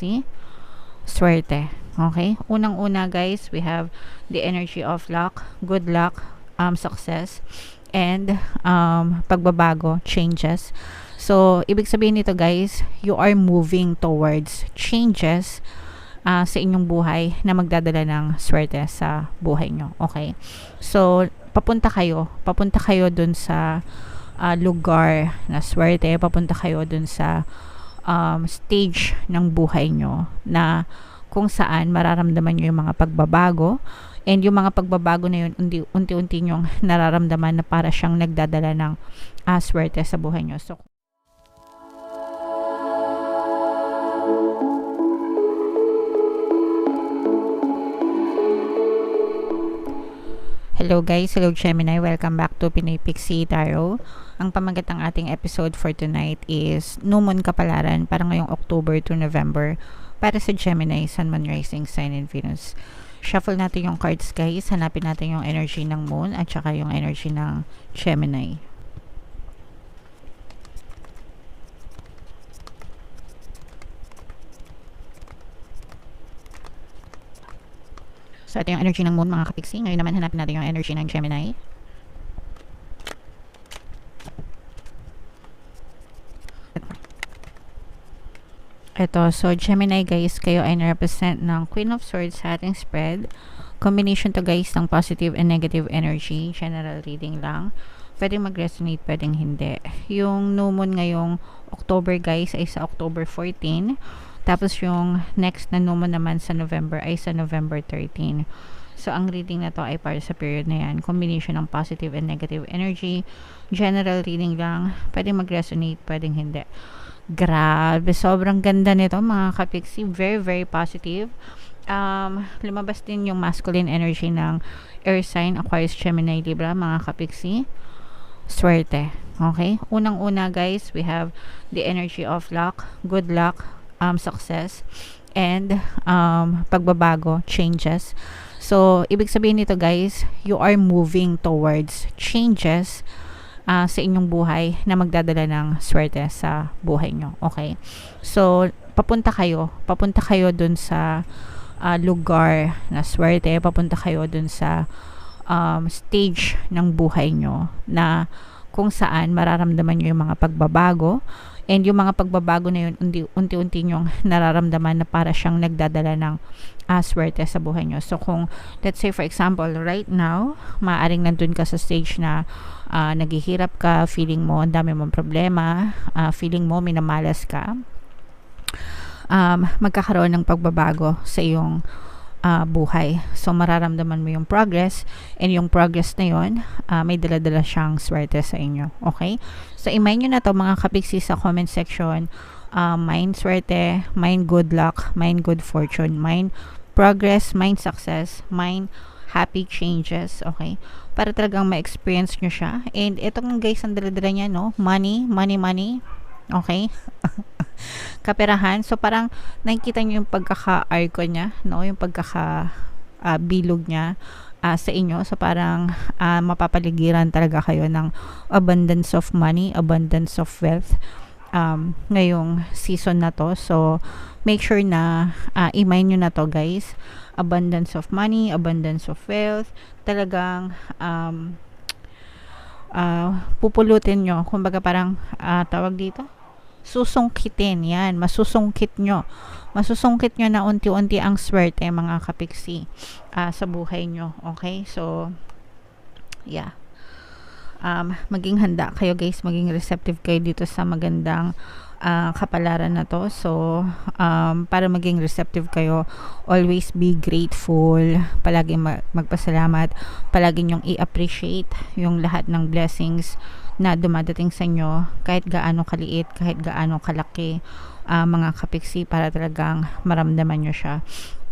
kapiksi, swerte. Okay? Unang-una guys, we have the energy of luck, good luck, success, and pagbabago, changes. So, ibig sabihin nito guys, you are moving towards changes sa inyong buhay na magdadala ng swerte sa buhay nyo. Okay? So, papunta kayo dun sa lugar na swerte, papunta kayo dun sa stage ng buhay nyo na kung saan mararamdaman nyo yung mga pagbabago, and yung mga pagbabago na yun unti-unti nyong nararamdaman na para siyang nagdadala ng swerte sa buhay nyo. So, hello guys, hello Gemini, welcome back to Pinoy Pixie Tarot. Ang pamagat ng ating episode for tonight is New Moon Kapalaran para ngayong October to November para sa Gemini, Sun, Moon, Rising Sign, and Venus. Shuffle natin yung cards guys, hanapin natin yung energy ng Moon at saka yung energy ng Gemini. So, ito yung energy ng Moon mga kapiksi. Ngayon naman hanapin natin yung energy ng Gemini. Ito, so Gemini guys, kayo ay na-represent ng Queen of Swords sa ating spread. Combination to guys ng positive and negative energy. General reading lang. Pwedeng mag-resonate, pwedeng hindi. Yung new moon ngayong October guys ay sa October 14. Tapos yung next na new moon naman sa November ay sa November 13. So ang reading na to ay para sa period na yan. Combination ng positive and negative energy. General reading lang. Pwedeng mag-resonate, pwedeng hindi. Grabe, sobrang ganda nito mga kapiksi. Very, very positive. Lumabas din yung masculine energy ng air sign, Aquarius, Gemini, Libra, mga kapiksi. Swerte. Okay? Unang-una guys, we have the energy of luck, good luck, success, and pagbabago, changes. So, ibig sabihin nito guys, you are moving towards changes sa inyong buhay na magdadala ng swerte sa buhay nyo. Okay? So, papunta kayo dun sa lugar na swerte, papunta kayo dun sa stage ng buhay nyo na kung saan mararamdaman nyo yung mga pagbabago, and yung mga pagbabago na yun unti-unti nyong nararamdaman na para siyang nagdadala ng swerte sa buhay nyo. So kung let's say for example right now, maaaring nandun ka sa stage na naghihirap ka, feeling mo ang dami mong problema, feeling mo minamalas ka, magkakaroon ng pagbabago sa iyong buhay. So mararamdaman mo yung progress, and yung progress na yun may dala-dala siyang swerte sa inyo. Okay? So i-mind nyo na to mga kapiksi sa comment section. Mind swerte, mind good luck, mind good fortune, mind progress, mind success, mind happy changes. Okay? Para talagang ma-experience nyo siya. And itong guys, ang dala-dala niya, no? Money. Okay? Kaperahan. So parang nakikita nyo yung pagkaka-arco niya, no? Yung bilog niya sa inyo. So parang mapapaligiran talaga kayo ng abundance of money, abundance of wealth ngayong season na to. So make sure na i-mind nyo na to guys. Abundance of money, abundance of wealth. Talagang pupulutin nyo. Kumbaga parang tawag dito, susungkitin. Yan, masusungkit nyo na unti-unti ang swerte mga kapiksi sa buhay nyo. Okay? So yeah, maging handa kayo guys, maging receptive kayo dito sa magandang kapalaran na to. So para maging receptive kayo, always be grateful, palagi magpasalamat, palagi nyong i-appreciate yung lahat ng blessings na dumadating sa inyo, kahit gaano kaliit, kahit gaano kalaki, mga kapiksi, para talagang maramdaman nyo siya.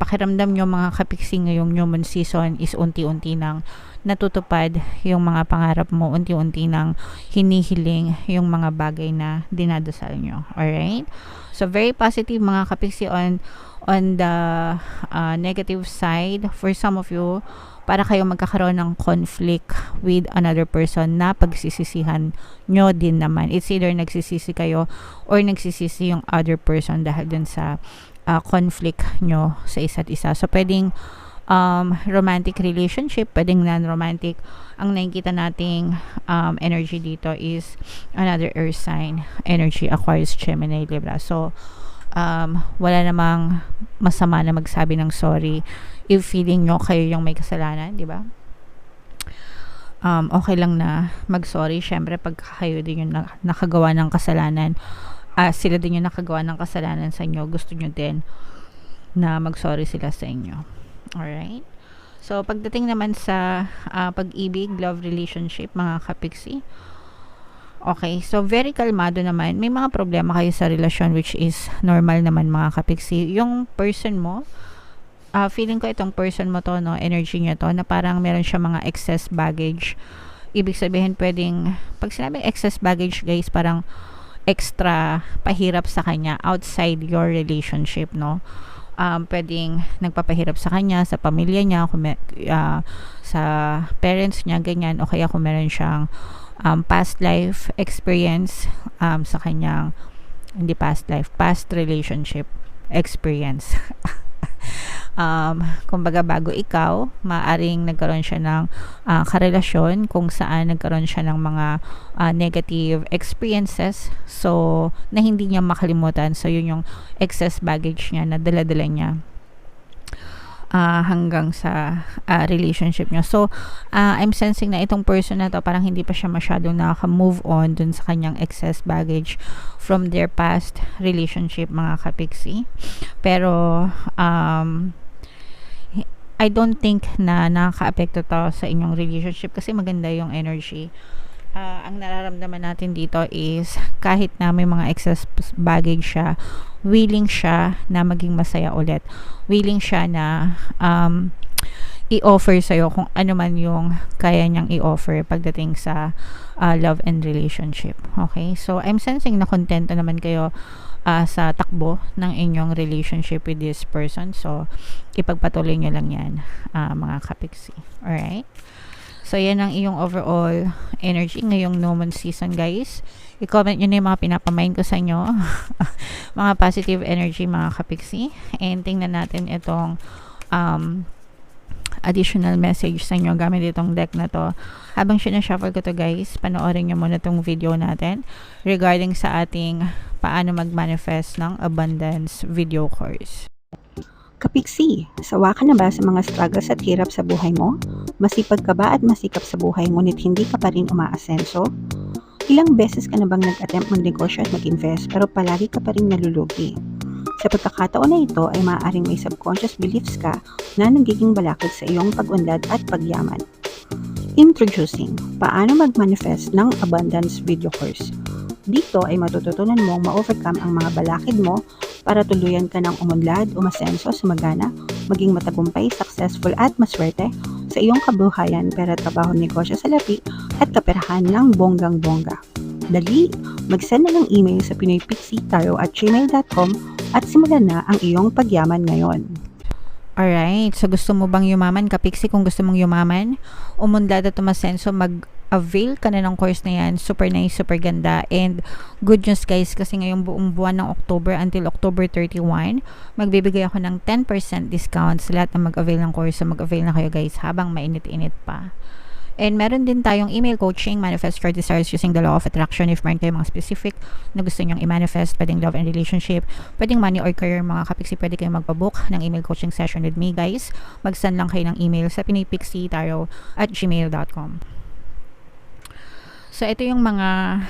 Pakiramdam nyo mga kapiksi ngayong new moon season is unti-unti nang natutupad yung mga pangarap mo, unti-unti nang hinihiling yung mga bagay na dinadasal nyo. Alright? So very positive mga kapiksi on the negative side. For some of you, para kayo magkakaroon ng conflict with another person na pagsisisihan nyo din naman. It's either nagsisisi kayo or nagsisisi yung other person dahil dun sa conflict nyo sa isa't isa. So, pwedeng romantic relationship, pwedeng non-romantic. Ang nakikita nating energy dito is another earth sign energy, Aquarius, Gemini, Libra. So, wala namang masama na magsabi ng sorry if feeling nyo kayo yung may kasalanan, di ba? Okay lang na mag-sorry. Syempre, pag kayo din yung nakagawa ng kasalanan, sila din yung nakagawa ng kasalanan sa inyo, gusto nyo din na mag-sorry sila sa inyo. Alright? So, pagdating naman sa pag-ibig, love relationship, mga kapiksi, okay, so very kalmado naman. May mga problema kayo sa relasyon which is normal naman, mga kapiksi. Yung person mo, feeling ko itong person mo to, no, energy niya to, na parang meron siya mga excess baggage. Ibig sabihin, pwedeng, pag sinabing excess baggage, guys, parang extra pahirap sa kanya outside your relationship, no? Pwedeng nagpapahirap sa kanya, sa pamilya niya, sa parents niya, ganyan, o kaya kung meron siyang past life experience sa kanyang, hindi past life, past relationship experience. Kumbaga bago ikaw, maaring nagkaroon siya ng karelasyon kung saan nagkaroon siya ng mga negative experiences, so na hindi niya makalimutan. So yun yung excess baggage niya na dala-dala niya hanggang sa relationship niya. So I'm sensing na itong person na to parang hindi pa siya masyadong nakaka-move on dun sa kanyang excess baggage from their past relationship, mga kapiksi. Pero I don't think na nakaka-apekto to sa inyong relationship kasi maganda yung energy. Ang nararamdaman natin dito is kahit na may mga excess baggage siya, willing siya na maging masaya ulit. Willing siya na i-offer sa'yo kung ano man yung kaya niyang i-offer pagdating sa love and relationship. Okay? So, I'm sensing na kontento naman kayo sa takbo ng inyong relationship with this person. So, ipagpatuloy nyo lang yan, mga kapiksi. Alright? So, yan ang iyong overall energy ngayong no moon season, guys. I-comment nyo na yung mga pinapamain ko sa inyo. Mga positive energy, mga kapiksi. And tingnan natin itong additional message sa inyo gamit itong deck na to. Habang sinashuffle ko to, guys, panoorin nyo muna itong video natin regarding sa ating paano mag-manifest ng abundance video course. Kapiksi, sawa ka na ba sa mga struggles at hirap sa buhay mo? Masipag ka ba at masikap sa buhay ngunit hindi ka pa rin umaasenso? Ilang beses ka na bang nag-attempt magnegosyo at mag-invest pero palagi ka pa rin nalulugi? Sa pagkakataon na ito ay maaaring may subconscious beliefs ka na nagiging balakid sa iyong pag-unlad at pagyaman. Introducing, paano mag-manifest ng abundance video course. Dito ay matututunan mong ma-overcome ang mga balakid mo para tuluyan ka ng umunlad, umasenso, sumagana, maging matagumpay, successful at maswerte sa iyong kabuhayan, pera, trabaho, negosyo, salapi at kaperahan ng bonggang-bongga. Dali, mag-send na ng email sa pinoypixie@gmail.com at simulan na ang iyong pagyaman ngayon. Alright, so gusto mo bang yumaman, kapiksi? Kung gusto mong yumaman, umunlad at umasenso, mag-avail ka na ng course na yan. Super nice, super ganda. And good news, guys, kasi ngayong buong buwan ng October until October 31, magbibigay ako ng 10% discount sa lahat na mag-avail ng course. So mag-avail na kayo, guys, habang mainit-init pa. And meron din tayong email coaching, manifest your desires using the law of attraction. If meron kayong mga specific na gusto nyong i-manifest, pwedeng love and relationship, pwedeng money or career, mga kapiksi, pwede kayong magpabook ng email coaching session with me, guys. Mag-send lang kayo ng email sa pinoypixie@gmail.com. So, ito yung mga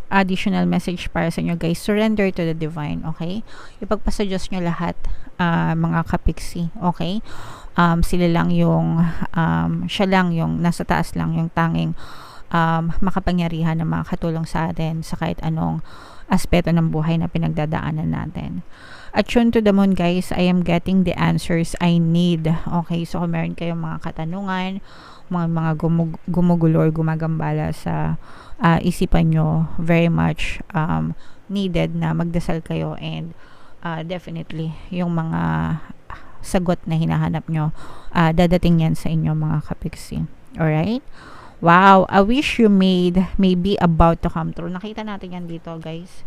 additional message para sa inyo, guys. Surrender to the divine, okay? Ipagpasa-Diyos nyo lahat, mga kapiksi, okay? Sila lang yung siya lang yung nasa taas lang yung tanging makapangyarihan na makakatulong sa atin sa kahit anong aspeto ng buhay na pinagdadaanan natin. At tune to the moon, guys, I am getting the answers I need. Okay, so kung meron kayong mga katanungan, mga gumugulo or gumagambala sa isipan nyo, very much needed na magdasal kayo, and definitely yung mga sagot na hinahanap nyo, dadating yan sa inyo, mga kapiksi. Alright? Wow, a wish you made may be about to come true. Nakita natin yan dito, guys.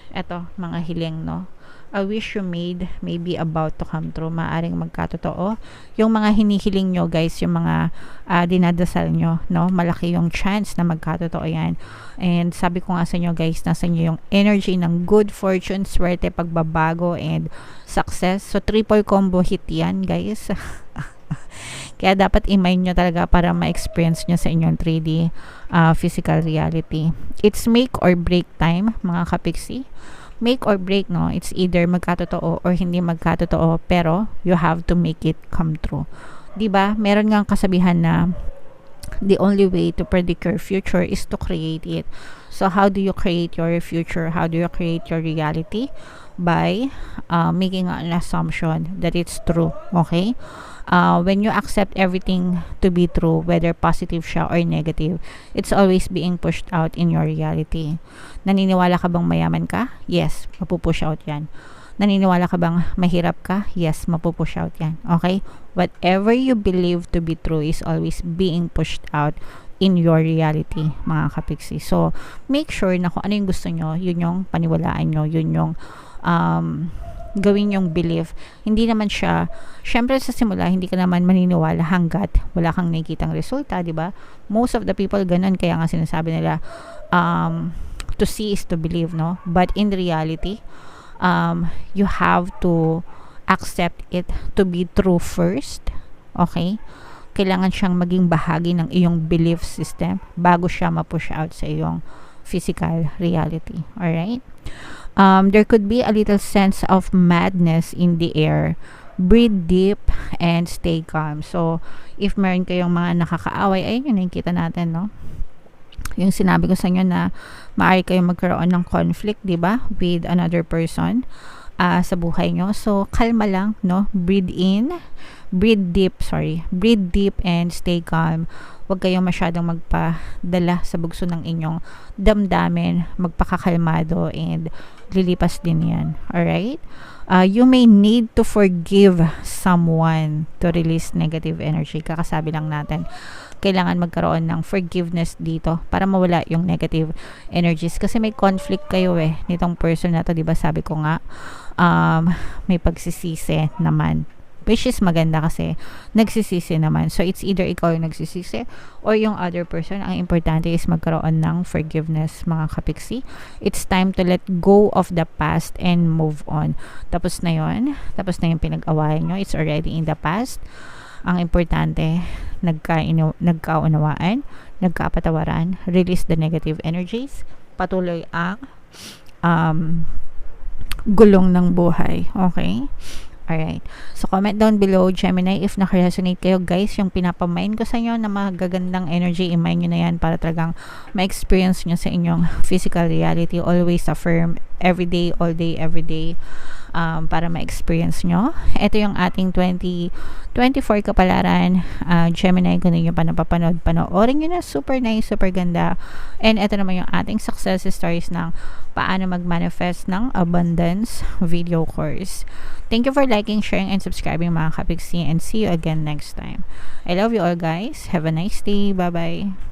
Eto, mga hiling, no? a wish you made may be about to come true. Maaring magkatotoo. Yung mga hinihiling nyo, guys, yung mga dinadasal nyo, no? Malaki yung chance na magkatotoo yan. And sabi ko nga sa inyo, guys, nasa inyo yung energy ng good fortune, swerte, pagbabago, and success. So, triple combo hit yan, guys. Kaya dapat i-mind nyo talaga para ma-experience nyo sa inyong 3D physical reality. It's make or break time, mga kapiksi. Make or break, no? It's either magkatotoo or hindi magkatotoo, pero you have to make it come true. 'Di ba? Meron ngang kasabihan na the only way to predict your future is to create it. So how do you create your future? How do you create your reality? By making an assumption that it's true. Okay? When you accept everything to be true, whether positive siya or negative, it's always being pushed out in your reality. Naniniwala ka bang mayaman ka? Yes, mapupush out yan. Naniniwala ka bang mahirap ka? Yes, mapupush out yan. Okay? Whatever you believe to be true is always being pushed out in your reality, mga kapiksi. So, make sure na kung ano yung gusto nyo, yun yung paniwalaan nyo, yun yung gawin yung belief. Hindi naman siya, syempre sa simula, hindi ka naman maniniwala hanggat wala kang nakikitang resulta, di ba? Most of the people ganun, kaya nga sinasabi nila, to see is to believe, no? But in reality, you have to accept it to be true first. Okay? Kailangan siyang maging bahagi ng iyong belief system bago siya ma-push out sa iyong physical reality. Alright? There could be a little sense of madness in the air. Breathe deep and stay calm. So, if meron kayong mga nakakaaway, ayun yung nakikita natin, no? Yung sinabi ko sa inyo na maaari kayong magkaroon ng conflict, di ba? With another person sa buhay nyo. So, kalma lang, no? Breathe deep and stay calm. Huwag kayong masyadong magpadala sa bugso ng inyong damdamin, magpakakalmado, and lilipas din yan. Alright? You may need to forgive someone to release negative energy. Kakasabi lang natin, kailangan magkaroon ng forgiveness dito para mawala yung negative energies. Kasi may conflict kayo nitong person na to, diba? Sabi ko nga, may pagsisisi naman. Which is maganda kasi nagsisisi naman. So, it's either ikaw yung nagsisisi or yung other person. Ang importante is magkaroon ng forgiveness, mga kapiksi. It's time to let go of the past and move on. Tapos na yun. Tapos na yung pinag-awayan nyo. It's already in the past. Ang importante, nagkaunawaan, nagkapatawaran, release the negative energies, patuloy ang gulong ng buhay. Okay? Alright. So, comment down below, Gemini, if nakaresonate kayo, guys, yung pinapamain ko sa inyo na magagandang energy, i-mind nyo na yan para talagang ma-experience nyo sa inyong physical reality. Always affirm, everyday, all day, everyday, para ma-experience nyo. Ito yung ating 2024 kapalaran. Gemini, kung hindi nyo pa napapanood, panoorin nyo na. Super nice, super ganda. And ito naman yung ating success stories ng paano mag-manifest ng abundance video course. Thank you for liking, sharing, and subscribing, mga kapiksi, and see you again next time. I love you all, guys. Have a nice day. Bye-bye.